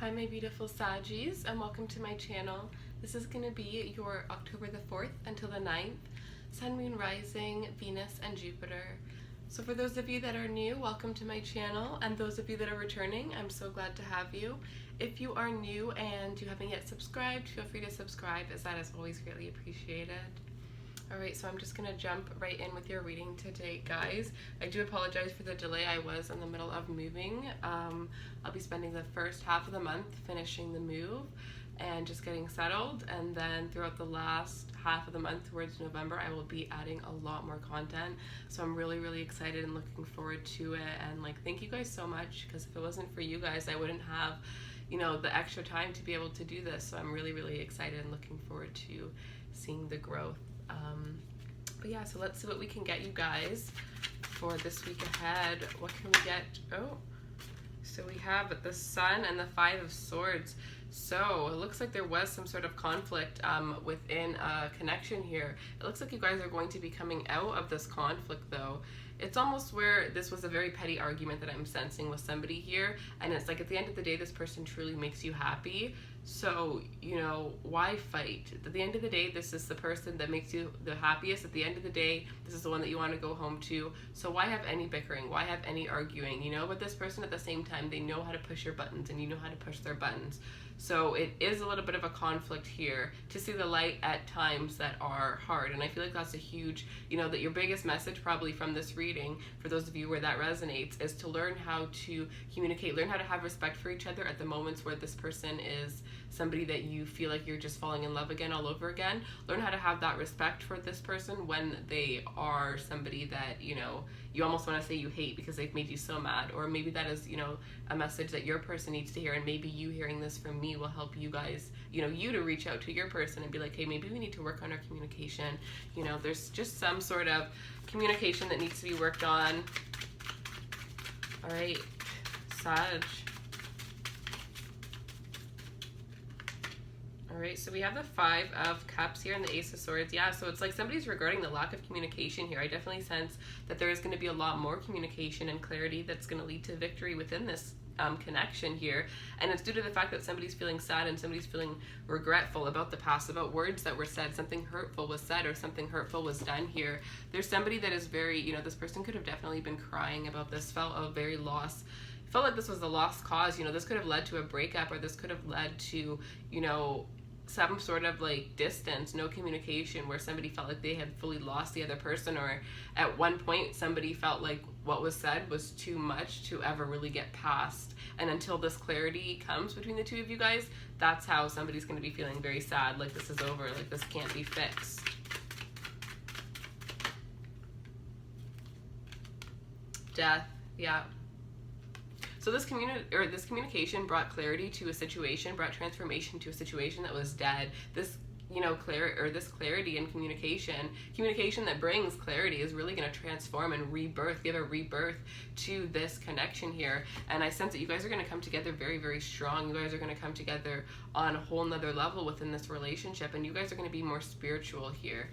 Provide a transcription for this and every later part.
Hi my beautiful Sagis, and welcome to my channel. This is going to be your October the 4th until the 9th, Sun, Moon, Rising, Venus, and Jupiter. So for those of you that are new, welcome to my channel, and those of you that are returning, I'm so glad to have you. If you are new and you haven't yet subscribed, feel free to subscribe, as that is always greatly appreciated. Alright, so I'm just going to jump right in with your reading today, guys. I do apologize for the delay. I was in the middle of moving. I'll be spending the first half of the month finishing the move and just getting settled, and then throughout the last half of the month towards November I will be adding a lot more content. So I'm really excited and looking forward to it, and thank you guys so much, because if it wasn't for you guys I wouldn't have the extra time to be able to do this. So I'm really excited and looking forward to seeing the growth. But yeah, so let's see what we can get you guys for this week ahead. What can we get? Oh, so we have the Sun and the Five of Swords. So it looks like there was some sort of conflict within a connection here. It looks like you guys are going to be coming out of this conflict, though. It's almost where this was a very petty argument that I'm sensing with somebody here, and it's like at the end of the day this person truly makes you happy. So, why fight? At the end of the day, this is the person that makes you the happiest. At the end of the day, this is the one that you want to go home to. So why have any bickering? Why have any arguing? But this person at the same time, they know how to push your buttons and you know how to push their buttons. So it is a little bit of a conflict here to see the light at times that are hard. And I feel like that's a huge, that your biggest message probably from this reading, for those of you where that resonates, is to learn how to communicate, learn how to have respect for each other at the moments where this person is somebody that you feel like you're just falling in love again all over again. Learn how to have that respect for this person when they are somebody that, you almost want to say you hate because they've made you so mad. Or maybe that is, a message that your person needs to hear, and maybe you hearing this from me will help you guys, you to reach out to your person and be like, hey, maybe we need to work on our communication. There's just some sort of communication that needs to be worked on. All right, Sag. Alright, so we have the Five of Cups here and the Ace of Swords. Yeah, so it's like somebody's regarding the lack of communication here. I definitely sense that there is going to be a lot more communication and clarity that's going to lead to victory within this connection here. And it's due to the fact that somebody's feeling sad and somebody's feeling regretful about the past, about words that were said, something hurtful was said or something hurtful was done here. There's somebody that is very, this person could have definitely been crying about this, felt a very felt like this was a lost cause. This could have led to a breakup, or this could have led to, some sort of distance, no communication, where somebody felt like they had fully lost the other person, or at one point somebody felt like what was said was too much to ever really get past. And until this clarity comes between the two of you guys, that's how somebody's going to be feeling very sad, like this is over, like this can't be fixed. Death, yeah. So this communication brought clarity to a situation, brought transformation to a situation that was dead. This this clarity and communication that brings clarity is really going to transform and give a rebirth to this connection here. And I sense that you guys are going to come together very strong. You guys are going to come together on a whole nother level within this relationship, and you guys are going to be more spiritual here.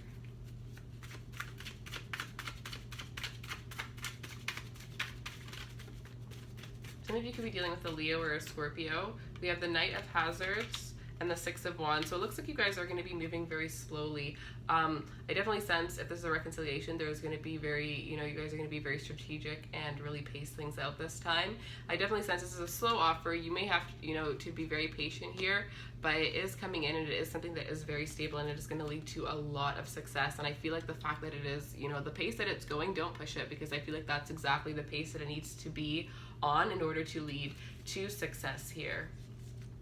Some of you could be dealing with a Leo or a Scorpio. We have the Knight of Hazards and the Six of Wands. So it looks like you guys are going to be moving very slowly. I definitely sense if this is a reconciliation, there's going to be you guys are going to be very strategic and really pace things out this time. I definitely sense this is a slow offer. You may have, to be very patient here, but it is coming in and it is something that is very stable, and it is going to lead to a lot of success. And I feel like the fact that it is, the pace that it's going, don't push it, because I feel like that's exactly the pace that it needs to be on in order to lead to success here.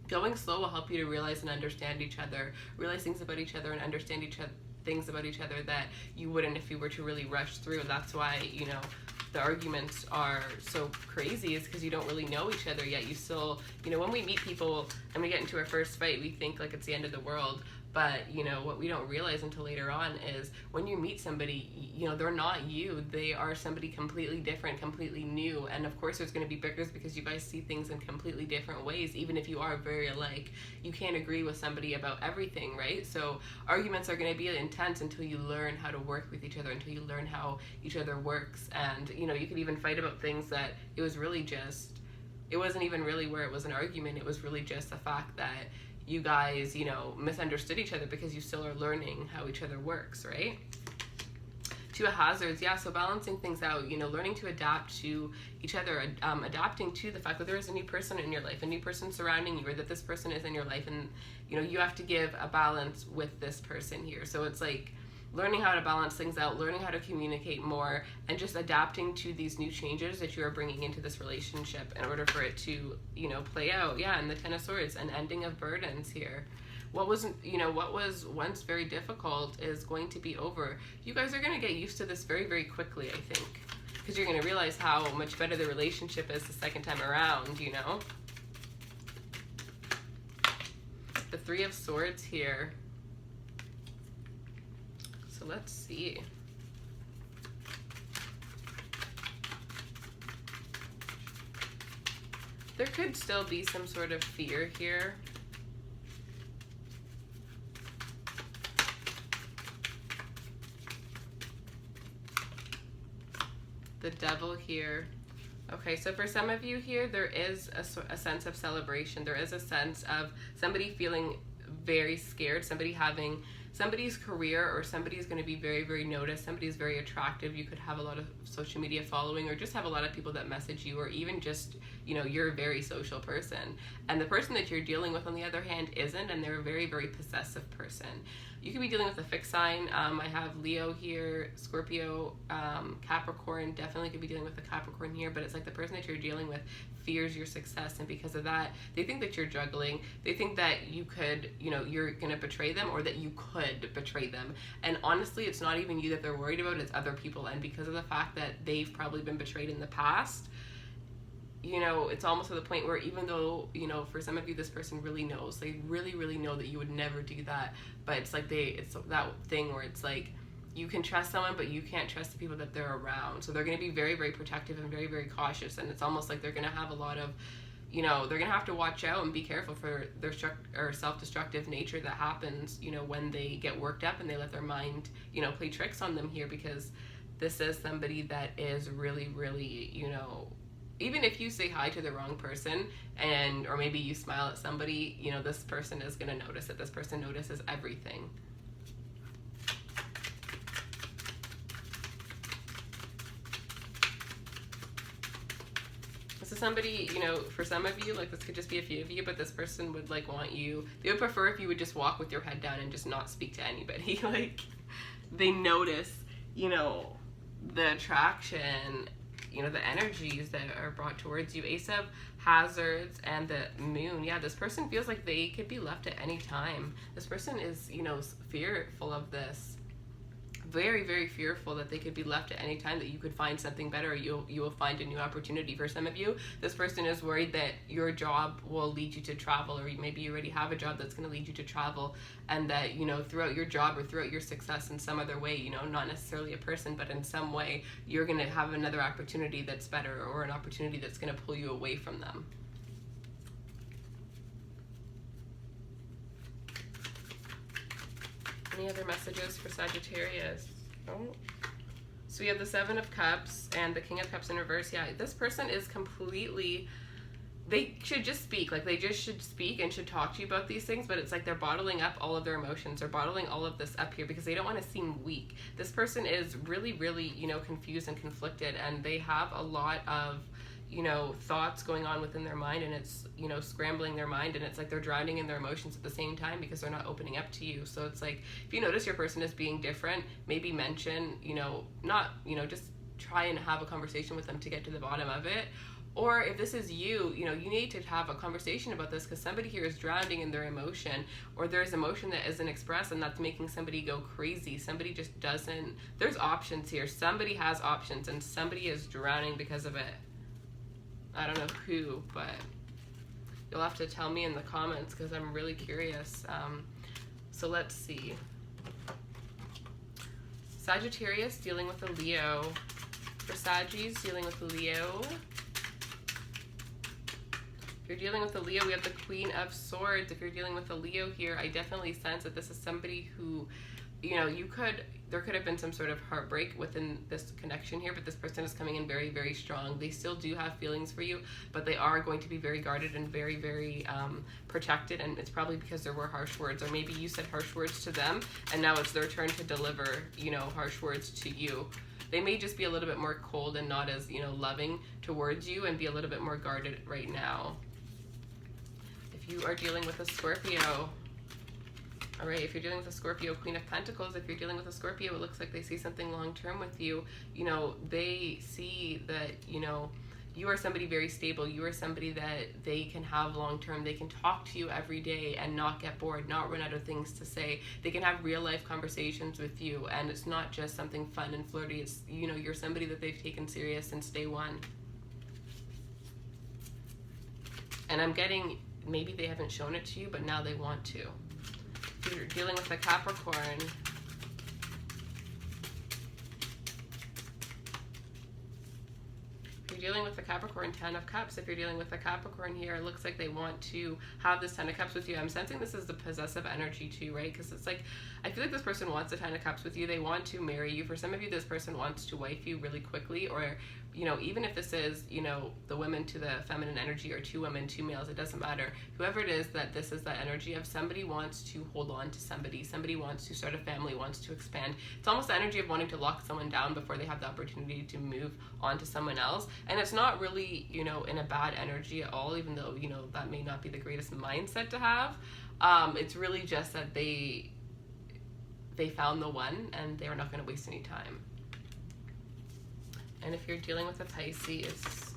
Going slow will help you to realize and understand each other, realize things about each other and understand things about each other that you wouldn't if you were to really rush through. That's why, the arguments are so crazy, is because you don't really know each other yet. You still, when we meet people and we get into our first fight, we think like it's the end of the world. But, what we don't realize until later on is when you meet somebody, they're not you. They are somebody completely different, completely new. And of course there's going to be bickers because you guys see things in completely different ways. Even if you are very alike, you can't agree with somebody about everything, right? So arguments are going to be intense until you learn how to work with each other, until you learn how each other works. And, you could even fight about things that it was really just it wasn't even really where it was an argument. It was really just the fact that you guys, you know, misunderstood each other because you still are learning how each other works, right? Two of hazards, yeah, so balancing things out, you know, learning to adapt to each other, adapting to the fact that there is a new person in your life, a new person surrounding you, or that this person is in your life, and, you know, you have to give a balance with this person here. So it's like learning how to balance things out, learning how to communicate more, and just adapting to these new changes that you are bringing into this relationship in order for it to, you know, play out. Yeah, and the Ten of Swords, an ending of burdens here. What was once very difficult is going to be over. You guys are going to get used to this very, very quickly, I think, because you're going to realize how much better the relationship is the second time around, you know? The Three of Swords here. So let's see. There could still be some sort of fear here. The Devil here. Okay, so for some of you here, there is a sense of celebration. There is a sense of somebody feeling very scared, somebody's career, or somebody's going to be very, very noticed. Somebody's very attractive. You could have a lot of social media following, or just have a lot of people that message you, or even just, you know, you're a very social person. And the person that you're dealing with, on the other hand, isn't, and they're a very, very possessive person. You could be dealing with a fixed sign. I have Leo here, Scorpio, Capricorn. Definitely could be dealing with a Capricorn here, but it's like the person that you're dealing with fears your success, and because of that, they think that you're juggling. They think that you could, you know, you're gonna betray them, or that you could betray them. And honestly, it's not even you that they're worried about, it's other people. And because of the fact that they've probably been betrayed in the past, you know, it's almost to the point where, even though, you know, for some of you, this person really knows, they really, really know that you would never do that, but it's like it's that thing where it's like, you can trust someone, but you can't trust the people that they're around. So they're going to be very, very protective and very, very cautious. And it's almost like they're going to have a lot of, you know, they're going to have to watch out and be careful for their self-destructive nature that happens, you know, when they get worked up and they let their mind, you know, play tricks on them here, because this is somebody that is really, really, you know, even if you say hi to the wrong person, or maybe you smile at somebody, you know, this person is going to notice it. This person notices everything. So somebody, you know, for some of you, like, this could just be a few of you, but this person would, like, want you, they would prefer if you would just walk with your head down and just not speak to anybody. Like, they notice, you know, the attraction, you know, the energies that are brought towards you. Ace of Hazards and the Moon. Yeah, this person feels like they could be left at any time. This person is, you know, fearful of this. Very, very fearful that they could be left at any time, that you could find something better, or you will find a new opportunity. For some of you, this person is worried that your job will lead you to travel, or maybe you already have a job that's going to lead you to travel, and that, you know, throughout your job or throughout your success in some other way, you know, not necessarily a person, but in some way, you're going to have another opportunity that's better, or an opportunity that's going to pull you away from them. Any other messages for Sagittarius? Oh. So we have the Seven of Cups and the King of Cups in reverse. Yeah, this person is completely, they should just speak. Like, they just should speak and should talk to you about these things, but it's like they're bottling up all of their emotions. They're bottling all of this up here because they don't want to seem weak. This person is really, really, you know, confused and conflicted, and they have a lot of, you know, thoughts going on within their mind, and it's, you know, scrambling their mind, and it's like they're drowning in their emotions at the same time because they're not opening up to you. So it's like, if you notice your person is being different, maybe mention, you know, not, you know, just try and have a conversation with them to get to the bottom of it. Or if this is you, you know, you need to have a conversation about this, because somebody here is drowning in their emotion, or there's emotion that isn't expressed, and that's making somebody go crazy. Somebody just doesn't, there's options here. Somebody has options, and somebody is drowning because of it. I don't know who, but you'll have to tell me in the comments, because I'm really curious. So let's see. Sagittarius dealing with a Leo. For Saggies dealing with a Leo. If you're dealing with a Leo, we have the Queen of Swords. If you're dealing with a Leo here, I definitely sense that this is somebody who, you know, you could, there could have been some sort of heartbreak within this connection here, but this person is coming in very, very strong. They still do have feelings for you, but they are going to be very guarded and very, very protected, and it's probably because there were harsh words, or maybe you said harsh words to them, and now it's their turn to deliver, you know, harsh words to you. They may just be a little bit more cold and not as, you know, loving towards you, and be a little bit more guarded right now. If you are dealing with a Scorpio, all right, if you're dealing with a Scorpio, Queen of Pentacles, if you're dealing with a Scorpio, it looks like they see something long-term with you. You know, they see that, you know, you are somebody very stable. You are somebody that they can have long-term. They can talk to you every day and not get bored, not run out of things to say. They can have real-life conversations with you, and it's not just something fun and flirty. It's, you know, you're somebody that they've taken serious since day one. And I'm getting, maybe they haven't shown it to you, but now they want to. If you're dealing with a Capricorn, if you're dealing with a Capricorn, 10 of Cups, if you're dealing with a Capricorn here, it looks like they want to have this 10 of Cups with you. I'm sensing this is the possessive energy too, right? Because it's like, I feel like this person wants a 10 of Cups with you. They want to marry you. For some of you, this person wants to wife you really quickly, or, you know, even if this is, you know, the women to the feminine energy, or 2 women, 2 males, it doesn't matter. Whoever it is that this is that energy of, somebody wants to hold on to somebody. Somebody wants to start a family, wants to expand. It's almost the energy of wanting to lock someone down before they have the opportunity to move on to someone else. And it's not really, you know, in a bad energy at all, even though, you know, that may not be the greatest mindset to have. It's really just that they found the one, and they're not going to waste any time. And if you're dealing with a Pisces,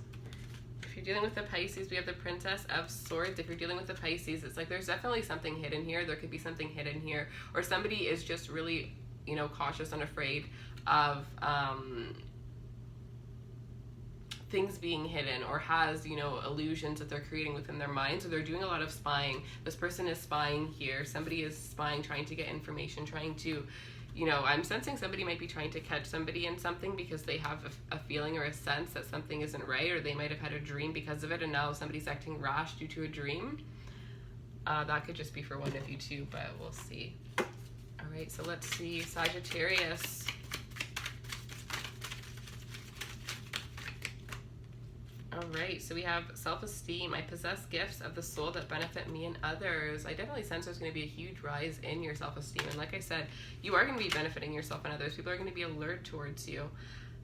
we have the Princess of Swords. If you're dealing with a Pisces, it's like there's definitely something hidden here. There could be something hidden here, or somebody is just really, you know, cautious and afraid of things being hidden, or has, you know, illusions that they're creating within their minds, or they're doing a lot of spying. This person is spying here. Somebody is spying, trying to get information, trying to, you know, I'm sensing somebody might be trying to catch somebody in something because they have a feeling or a sense that something isn't right, or they might have had a dream because of it, and now somebody's acting rash due to a dream. That could just be for one of you too, but we'll see. All right, so let's see, Sagittarius. All right, so we have self-esteem. I possess gifts of the soul that benefit me and others. I definitely sense there's going to be a huge rise in your self-esteem. And like I said, you are going to be benefiting yourself and others. People are going to be alert towards you.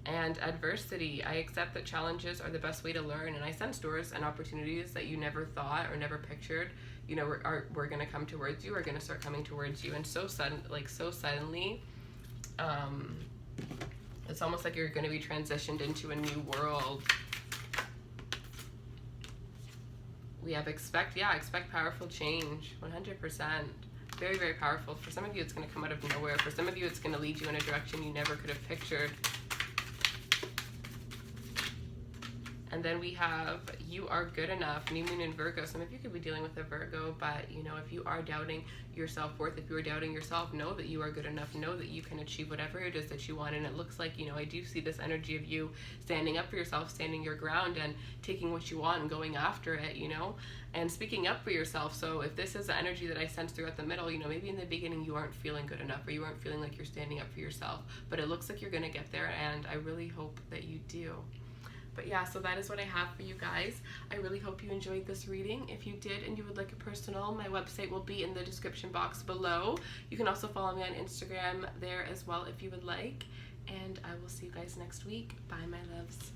And adversity. I accept that challenges are the best way to learn. And I sense doors and opportunities that you never thought or never pictured, you know, we're going to come towards you, are going to start coming towards you. And so suddenly, it's almost like you're going to be transitioned into a new world. We have expect powerful change, 100%. Very, very powerful. For some of you, it's going to come out of nowhere. For some of you, it's going to lead you in a direction you never could have pictured. And then we have, you are good enough, New Moon in Virgo. Some of you could be dealing with a Virgo, but, you know, if you are doubting your self-worth, if you are doubting yourself, know that you are good enough. Know that you can achieve whatever it is that you want. And it looks like, you know, I do see this energy of you standing up for yourself, standing your ground, and taking what you want and going after it, you know, and speaking up for yourself. So if this is the energy that I sense throughout the middle, you know, maybe in the beginning you aren't feeling good enough, or you aren't feeling like you're standing up for yourself, but it looks like you're going to get there, and I really hope that you do. But yeah, so that is what I have for you guys. I really hope you enjoyed this reading. If you did and you would like a personal, my website will be in the description box below. You can also follow me on Instagram there as well if you would like. And I will see you guys next week. Bye, my loves.